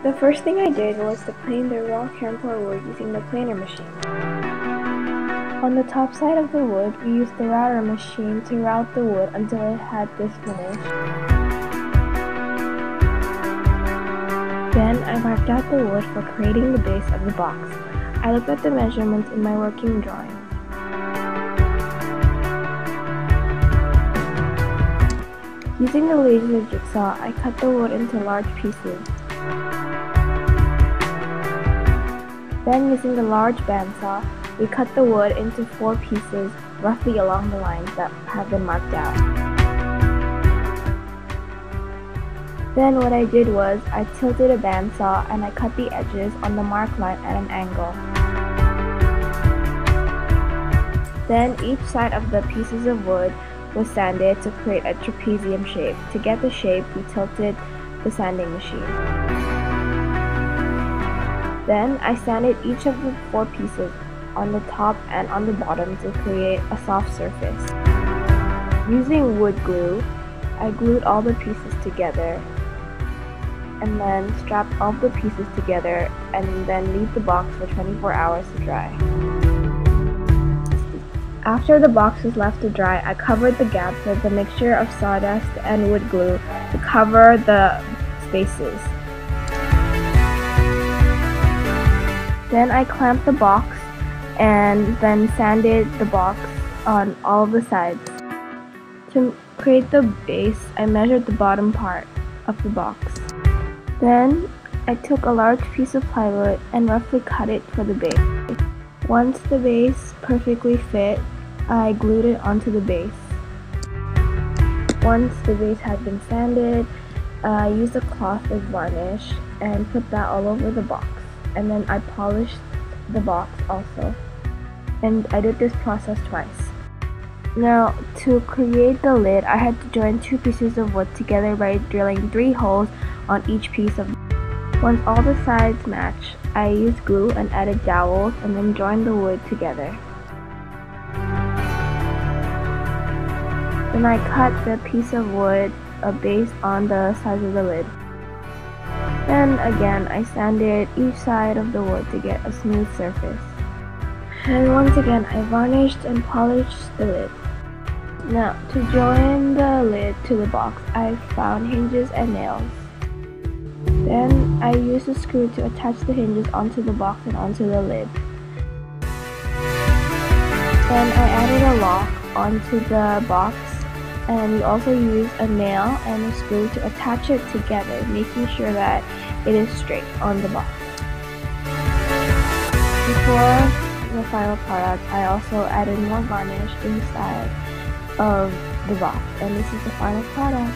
The first thing I did was to plane the raw camphor wood using the planer machine. On the top side of the wood, we used the router machine to route the wood until it had this finish. Then I marked out the wood for creating the base of the box. I looked at the measurements in my working drawing. Using the laser jigsaw, I cut the wood into large pieces. Then using the large bandsaw, we cut the wood into 4 pieces roughly along the lines that have been marked out. Then what I did was I tilted a bandsaw and I cut the edges on the marked line at an angle. Then each side of the pieces of wood was sanded to create a trapezium shape. To get the shape, we tilted the sanding machine. Then I sanded each of the 4 pieces on the top and on the bottom to create a soft surface. Using wood glue, I glued all the pieces together and then strapped all the pieces together and then leave the box for 24 hours to dry. After the box was left to dry, I covered the gaps with a mixture of sawdust and wood glue to cover the spaces. Then I clamped the box and then sanded the box on all of the sides. To create the base, I measured the bottom part of the box. Then I took a large piece of plywood and roughly cut it for the base. Once the base perfectly fit, I glued it onto the base. Once the base had been sanded, I used a cloth as varnish and put that all over the box. And then I polished the box also. And I did this process twice. Now, to create the lid, I had to join 2 pieces of wood together by drilling 3 holes on each piece of wood. Once all the sides matched, I used glue and added dowels and then joined the wood together. Then I cut the piece of wood based on the size of the lid. Then again, I sanded each side of the wood to get a smooth surface. And once again, I varnished and polished the lid. Now, to join the lid to the box, I found hinges and nails. Then I used a screw to attach the hinges onto the box and onto the lid. Then I added a lock onto the box, and we also used a nail and a screw to attach it together, making sure that it is straight on the box. Before the final product, I also added more varnish inside of the box, and this is the final product.